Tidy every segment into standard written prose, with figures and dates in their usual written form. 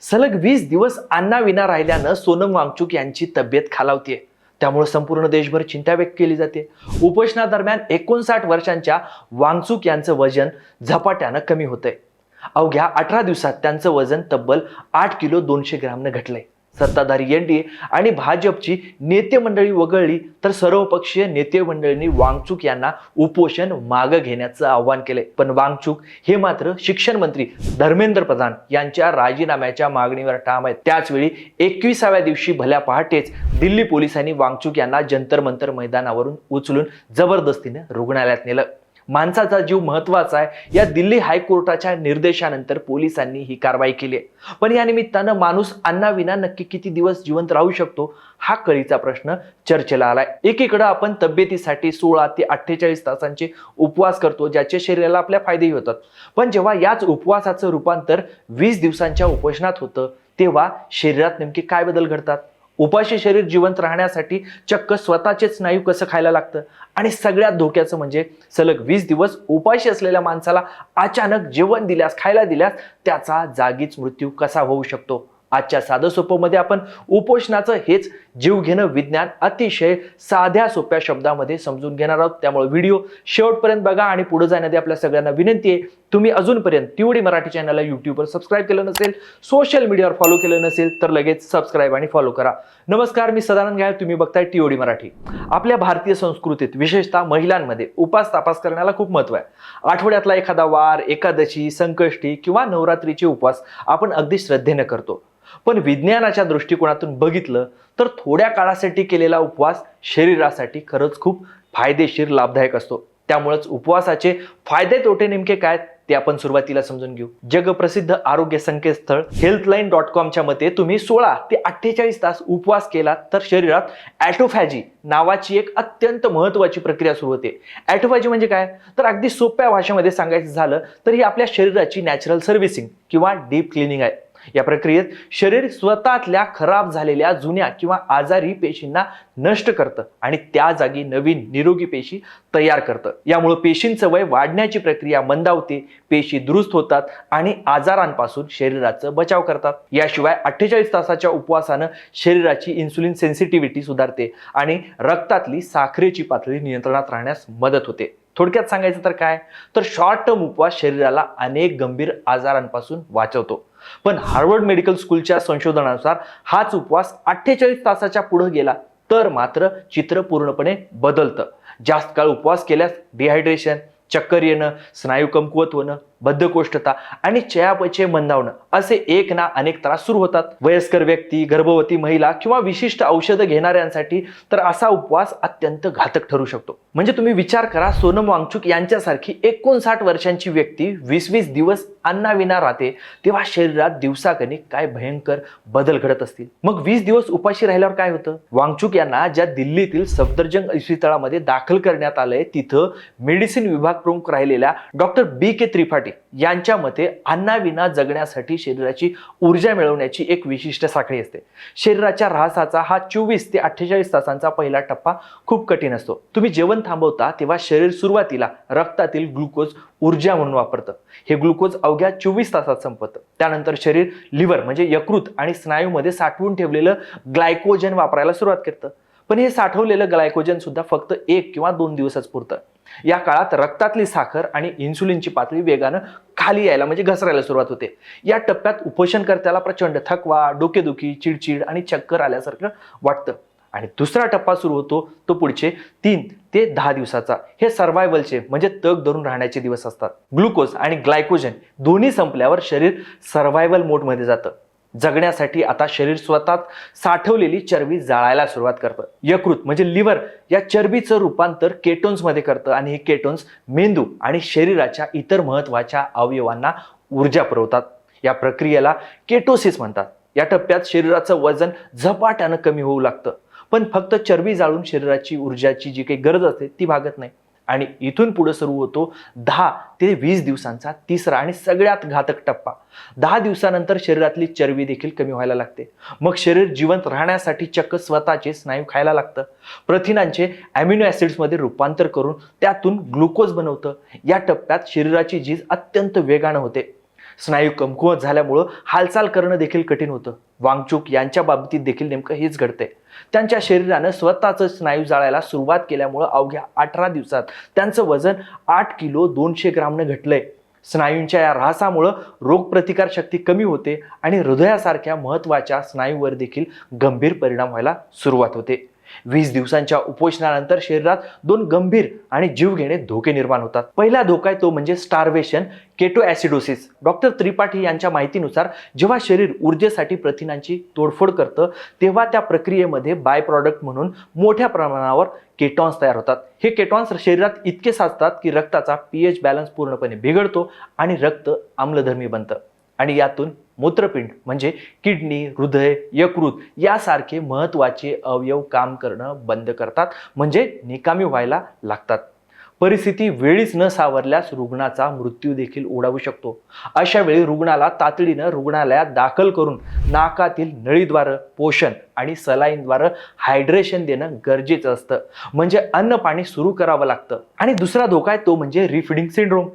सलग 20 दिवस अन्नाविना राहिल्यानं सोनम वांगचुक यांची तब्येत खालावतीये। त्यामुळे संपूर्ण देशभर चिंता व्यक्त केली जाते। उपोषणादरम्यान 59 वर्षांच्या वांगचुक यांचं वजन झपाट्यानं कमी होतंय। अवघ्या 18 दिवसात त्यांचं वजन तब्बल 8 किलो 200 ग्रॅमनं घटलंय। सत्ताधारी एनडीए आणि भाजपची नेते मंडळी वगळली तर सर्वपक्षीय नेते मंडळींनी वांगचुक यांना उपोषण मागे घेण्याचं आवाहन केलंय। पण वांगचुक हे मात्र शिक्षण मंत्री धर्मेंद्र प्रधान यांच्या राजीनाम्याच्या मागणीवर ठाम आहेत। त्याचवेळी 21व्या दिवशी भल्या पहाटेच दिल्ली पोलिसांनी वांगचुक यांना जंतर मंतर मैदानावरून उचलून जबरदस्तीने रुग्णालयात नेलं। माणसाचा जीव महत्वाचा आहे या दिल्ली हायकोर्टाच्या निर्देशानंतर पोलिसांनी ही कारवाई केली आहे। पण या निमित्तानं माणूस अन्नाविना नक्की किती दिवस जिवंत राहू शकतो हा कळीचा प्रश्न चर्चेला आलाय। एकीकडे आपण तब्येतीसाठी 16 ते 48 तासांचे उपवास करतो ज्याचे शरीराला आपल्या फायदेही होतात। पण जेव्हा याच उपवासाचं रूपांतर 20 दिवसांच्या उपोषणात होतं तेव्हा शरीरात नेमके काय बदल घडतात? उपाशी शरीर जिवंत राहण्यासाठी चक्क स्वतःचेच स्नायू कसं खायला लागतं? आणि सगळ्यात धोक्याचं म्हणजे सलग 20 दिवस उपाशी असलेल्या माणसाला अचानक जेवण दिल्यास खायला दिल्यास त्याचा जागीच मृत्यू कसा होऊ शकतो? आजच्या साधं सोपं मध्ये आपण उपोषणाचं हेच जीव घेणं विज्ञान अतिशय साध्या सोप्या शब्दामध्ये समजून घेणार आहोत। त्यामुळे व्हिडिओ शेवटपर्यंत बघा आणि पुढे जाण्याआधी आपल्या सगळ्यांना विनंती आहे, तुम्ही अजूनपर्यंत टीओडी मराठी चॅनलला यूट्यूबवर सबस्क्राईब केलं नसेल, सोशल मीडियावर फॉलो केलं नसेल तर लगेच सबस्क्राईब आणि फॉलो करा। नमस्कार, मी सदानंद गायळ, तुम्ही बघताय टीओडी मराठी। आपल्या भारतीय संस्कृतीत विशेषतः महिलांमध्ये उपास तापास करण्याला खूप महत्व आहे। आठवड्यातला एखादा वार, एकादशी, संकष्टी किंवा नवरात्रीचे उपवास आपण अगदी श्रद्धेने करतो। पण विज्ञानाच्या दृष्टिकोनातून बघितलं तर थोड्या काळासाठी केलेला उपवास शरीरासाठी खरंच खूप फायदेशीर लाभदायक असतो। त्यामुळेच उपवासाचे फायदे तोटे नेमके काय ते आपण सुरुवातीला समजून घेऊ। जगप्रसिद्ध आरोग्य संकेतस्थळ healthline.com च्या मते तुम्ही 16 ते 48 तास उपवास केला तर शरीरात ॲटोफॅजी नावाची एक अत्यंत महत्त्वाची प्रक्रिया सुरू होते। ॲटोफॅजी म्हणजे काय? तर अगदी सोप्या भाषेमध्ये सांगायचं झालं तर ही आपल्या शरीराची नॅचरल सर्व्हिसिंग किंवा डीप क्लिनिंग आहे। या प्रक्रियेत शरीर स्वतःतल्या खराब झालेल्या जुन्या किंवा आजारी पेशींना नष्ट करतं आणि त्या जागी नवीन निरोगी पेशी तयार करतं। यामुळे पेशींचं वय वाढण्याची प्रक्रिया मंदावते, पेशी दुरुस्त होतात आणि आजारांपासून शरीराचा बचाव करतात। याशिवाय 48 तासाच्या उपवासानं शरीराची इन्सुलिन सेन्सिटिव्हिटी सुधारते आणि रक्तातली साखरेची पातळी नियंत्रणात राहण्यास मदत होते। थोडक्यात सांगायचं तर काय, तर शॉर्ट टर्म उपवास शरीराला अनेक गंभीर आजारांपासून वाचवतो। पण हार्वर्ड मेडिकल स्कूलच्या संशोधनानुसार हाच उपवास 48 तासाच्या पुढे गेला तर मात्र चित्र पूर्णपणे बदलतं। जास्त काळ उपवास केल्यास डिहायड्रेशन, चक्कर येणं, स्नायू कमकुवत होणं, बद्धकोष्ठता आणि चयापचय मंदावणं असे एक ना अनेक त्रास सुरू होतात। वयस्कर व्यक्ती, गर्भवती महिला किंवा विशिष्ट औषधं घेणाऱ्यांसाठी तर असा उपवास अत्यंत घातक ठरू शकतो। म्हणजे तुम्ही विचार करा, सोनम वांगचुक यांच्यासारखी 59 वर्षांची व्यक्ती 20 दिवस अन्नाविना राहते तेव्हा शरीरात दिवसागणिक काय भयंकर बदल घडत असतील। मग 20 दिवस उपाशी राहिल्यावर काय होतं? वांगचुक यांना ज्या दिल्लीतील सफदरजंग इस्पितळामध्ये दाखल करण्यात आलंय तिथं मेडिसिन विभाग प्रमुख राहिलेल्या डॉक्टर BK त्रिपाठी यांच्या मते अन्नाविना जगण्यासाठी शरीराची ऊर्जा मिळवण्याची एक विशिष्ट साखळी असते। शरीराच्या ऱ्हासाचा हा 24 ते 48 तासांचा पहिला टप्पा खूप कठीण असतो। तुम्ही जेवण थांबवता तेव्हा शरीर सुरुवातीला रक्तातील ग्लुकोज ऊर्जा म्हणून वापरतं। हे ग्लुकोज अवघ्या 24 तासात संपतं। त्यानंतर शरीर लिव्हर म्हणजे यकृत आणि स्नायूमध्ये साठवून ठेवलेलं ग्लायकोजन वापरायला सुरुवात करतं। पण हे साठवलेलं ग्लायकोजन सुद्धा फक्त 1 किंवा 2 दिवसच पुरतं। या काळात रक्तातली साखर आणि इन्सुलिनची पातळी वेगानं खाली यायला म्हणजे घसरायला सुरुवात होते। या टप्प्यात उपोषणकर्त्याला प्रचंड थकवा, डोकेदुखी, चिडचिड आणि चक्कर आल्यासारखं वाटतं। आणि दुसरा टप्पा सुरू होतो तो पुढचे 3 ते 10 दिवसाचा। हे सर्व्हायवलचे म्हणजे तग धरून राहण्याचे दिवस असतात। ग्लुकोज आणि ग्लायकोजन दोन्ही संपल्यावर शरीर सर्व्हायवल मोडमध्ये जातं। जगण्यासाठी आता शरीर स्वतःच साठवलेली चरबी जाळायला सुरुवात करतं। यकृत म्हणजे लिव्हर या चरबीचं रूपांतर केटोन्स मध्ये करतं आणि हे केटोन्स मेंदू आणि शरीराच्या इतर महत्त्वाच्या अवयवांना ऊर्जा पुरवतात। या प्रक्रियेला केटोसिस म्हणतात। या टप्प्यात शरीराचं वजन झपाट्यानं कमी होऊ लागतं। पण फक्त चरबी जाळून शरीराची ऊर्जाची जी काही गरज असते ती भागत नाही। आणि इथून पुढे सुरू होतो 10 ते 20 दिवसांचा तिसरा आणि सगळ्यात घातक टप्पा। 10 दिवसानंतर शरीरातली चरबी देखील कमी व्हायला लागते। मग शरीर जिवंत राहण्यासाठी चक्क स्वतःचे स्नायू खायला लागतं। प्रथिनांचे अमिनो ॲसिड्समध्ये रूपांतर करून त्यातून ग्लुकोज बनवतं। या टप्प्यात शरीराची झीज अत्यंत वेगानं होते। स्नायू कमकुवत झाल्यामुळं हालचाल करणं देखील कठीण होतं. वांगचुक यांच्या बाबतीत देखील नेमकं हेच घडतंय. त्यांच्या शरीरानं स्वतःच स्नायू जाळायला सुरुवात केल्यामुळं अवघ्या 18 दिवसात त्यांचं वजन 8 किलो 200 ग्रामनं घटलंय. स्नायूंच्या या ऱ्हासामुळं रोगप्रतिकार शक्ती कमी होते आणि हृदयासारख्या महत्त्वाच्या स्नायूवर देखील गंभीर परिणाम व्हायला सुरुवात होते. 20 दिवसांच्या उपोषणानंतर शरीरात 2 गंभीर आणि जीवघेणे धोके निर्माण होतात. पहिला धोका आहे तो म्हणजे स्टार्वेशन केटोॲसिडोसिस. डॉक्टर त्रिपाठी यांच्या माहितीनुसार जेव्हा शरीर ऊर्जेसाठी प्रथिनांची तोडफोड करतं तेव्हा त्या प्रक्रियेमध्ये बाय प्रॉडक्ट म्हणून मोठ्या प्रमाणावर केटॉन्स तयार होतात. हे केटॉन्स शरीरात इतके साचतात की रक्ताचा पीएच बॅलन्स पूर्णपणे बिघडतो आणि रक्त आम्लधर्मी बनतं आणि यातून मूत्रपिंड म्हणजे किडनी, हृदय, यकृत यासारखे महत्त्वाचे अवयव काम करणं बंद करतात, म्हणजे निकामी व्हायला लागतात. परिस्थिती वेळीच न सावरल्यास रुग्णाचा मृत्यू देखील ओढावू शकतो. अशा वेळी रुग्णाला तातडीनं रुग्णालयात दाखल करून नाकातील नळीद्वारे पोषण आणि सलाईनद्वारे हायड्रेशन देणं गरजेचं असतं, म्हणजे अन्न पाणी सुरू करावं लागतं. आणि दुसरा धोका आहे तो म्हणजे रिफिडिंग सिंड्रोम.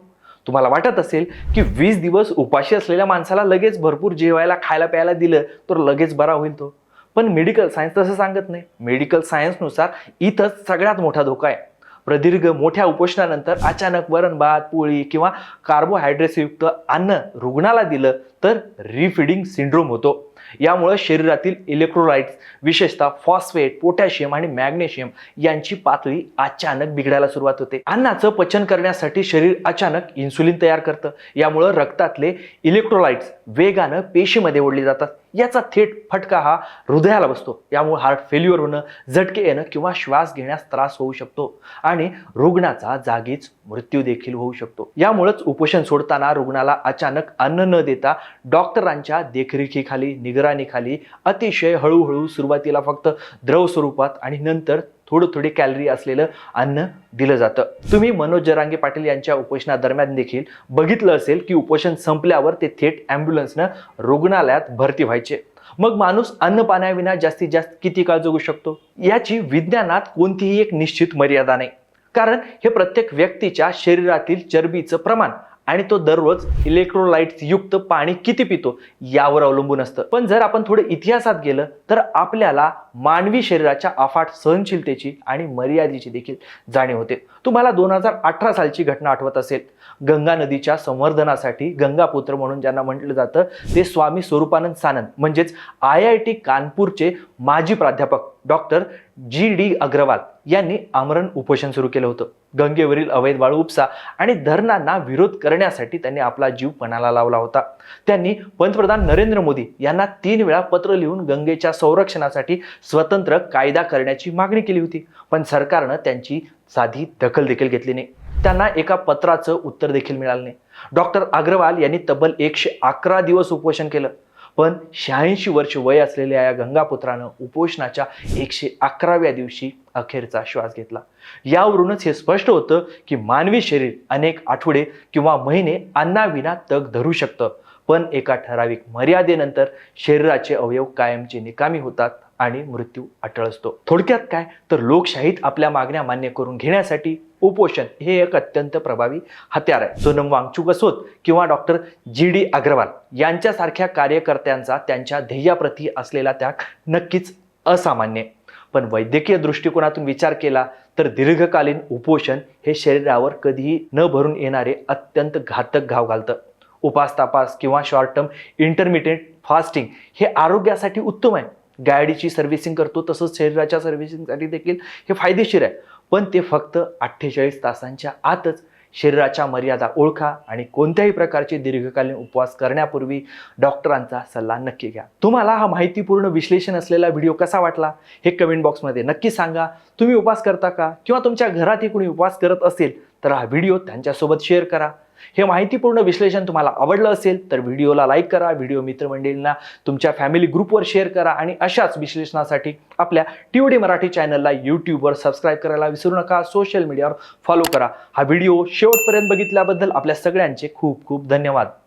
तुम्हाला वाटत असेल की 20 दिवस उपाशी असलेल्या माणसाला लगेच भरपूर जेवायला खायला प्यायला दिलं तर लगेच बरा होईल तो, पण मेडिकल सायन्स तसं सांगत नाही. मेडिकल सायन्सनुसार इथंच सगळ्यात मोठा धोका आहे. प्रदीर्घ मोठ्या उपोषणानंतर अचानक वरण भात, पोळी किंवा कार्बोहायड्रेट्सयुक्त अन्न रुग्णाला दिलं तर रिफिडिंग सिंड्रोम होतो. यामुळे शरीरातील इलेक्ट्रोलाइट्स विशेषतः फॉस्फेट, पोटॅशियम आणि मॅग्नेशियम यांची पातळी अचानक बिघडायला सुरुवात होते. अन्नाचं पचन करण्यासाठी शरीर अचानक इन्सुलिन तयार करतं. यामुळे रक्तातले इलेक्ट्रोलाइट्स वेगानं पेशीमध्ये ओढले जातात. याचा थेट फटका हा हृदयाला बसतो. यामुळे हार्ट फेल्युअर होणं, झटके येणं किंवा श्वास घेण्यास त्रास होऊ शकतो आणि रुग्णाचा जागीच मृत्यू देखील होऊ शकतो. यामुळेच उपोषण सोडताना रुग्णाला अचानक अन्न न देता डॉक्टरांच्या देखरेखीखाली, निगराणीखाली अतिशय हळूहळू सुरुवातीला फक्त द्रव स्वरूपात आणि नंतर थोडे कॅलरी असलेलं अन्न दिलं जातं. तुम्ही मनोज जरांगे पाटील यांच्या उपोषणादरम्यान देखील बघितलं असेल की उपोषण संपल्यावर ते थेट ॲम्ब्युलन्सनं रुग्णालयात भरती व्हायचे. मग माणूस अन्न पाण्याविना जास्तीत जास्त किती काळ जगू शकतो याची विज्ञानात कोणतीही एक निश्चित मर्यादा नाही. कारण हे प्रत्येक व्यक्तीच्या शरीरातील चरबीचं प्रमाण आणि तो दररोज इलेक्ट्रोलाइट्स युक्त पाणी किती पितो यावर अवलंबून असतं. पण जर आपण थोडं इतिहासात गेलं तर आपल्याला मानवी शरीराच्या अफाट सहनशीलतेची आणि मर्यादेची देखील जाणीव होते. तुम्हाला 2018 सालची घटना आठवत असेल. गंगा नदीच्या संवर्धनासाठी गंगापुत्र म्हणून ज्यांना म्हटलं जातं ते स्वामी स्वरूपानंद सानंद म्हणजेच IIT कानपूरचे माजी प्राध्यापक डॉक्टर GD अग्रवाल यांनी आमरण उपोषण सुरू केलं होतं. गंगेवरील अवैध वाळू उपसा आणि धरणांना विरोध करण्यासाठी त्यांनी आपला जीव पणाला लावला होता. त्यांनी पंतप्रधान नरेंद्र मोदी यांना 3 वेळा पत्र लिहून गंगेच्या संरक्षणासाठी स्वतंत्र कायदा करण्याची मागणी केली होती, पण सरकारनं त्यांची साधी दखल देखील घेतली नाही. त्यांना एका पत्राचं उत्तर देखील मिळालं नाही. डॉक्टर अग्रवाल यांनी तब्बल 111 दिवस उपोषण केलं, पण 86 वर्ष वय असलेल्या या गंगापुत्रानं उपोषणाच्या 111व्या दिवशी अखेरचा श्वास घेतला. यावरूनच हे स्पष्ट होतं की मानवी शरीर अनेक आठवडे किंवा महिने अन्नाविना तग धरू शकतं, पण एका ठराविक मर्यादेनंतर शरीराचे अवयव कायमचे निकामी होतात आणि मृत्यू अटळ असतो. थोडक्यात काय तर लोकशाहीत आपल्या मागण्या मान्य करून घेण्यासाठी उपोषण हे एक अत्यंत प्रभावी हत्यार आहे. सोनम वांगचुक असोत किंवा डॉक्टर GD अग्रवाल यांच्यासारख्या कार्यकर्त्यांचा त्यांच्या ध्येयाप्रती असलेला त्याग नक्कीच असामान्य. पण वैद्यकीय दृष्टिकोनातून विचार केला तर दीर्घकालीन उपोषण हे शरीरावर कधीही न भरून येणारे अत्यंत घातक घाव घालतं. उपास तापास किंवा शॉर्ट टर्म इंटरमिडिएट फास्टिंग हे आरोग्यासाठी उत्तम आहे. गाडीची सर्व्हिसिंग करतो तसंच शरीराच्या सर्व्हिसिंगसाठी देखील हे फायदेशीर आहे, पण ते फक्त 48 तासांच्या आतच. शरीराच्या मर्यादा ओळखा आणि कोणत्याही प्रकारचे दीर्घकालीन उपवास करण्यापूर्वी डॉक्टरांचा सल्ला नक्की घ्या. तुम्हाला हा माहितीपूर्ण विश्लेषण असलेला व्हिडिओ कसा वाटला हे कमेंट बॉक्समध्ये नक्की सांगा. तुम्ही उपवास करता का किंवा तुमच्या घरातही कोणी उपवास करत असेल तर हा व्हिडिओ त्यांच्यासोबत शेअर करा. हे माहितीपूर्ण विश्लेषण तुम्हाला आवडलं असेल तर व्हिडिओला लाईक करा, व्हिडिओ मित्रमंडळींना तुमच्या फॅमिली ग्रुपवर शेअर करा आणि अशाच विश्लेषणासाठी आपल्या TOD मराठी चॅनलला यूट्यूबवर सबस्क्राईब करायला विसरू नका. सोशल मीडियावर फॉलो करा. हा व्हिडिओ शेवटपर्यंत बघितल्याबद्दल आपल्या सगळ्यांचे खूप खूप धन्यवाद.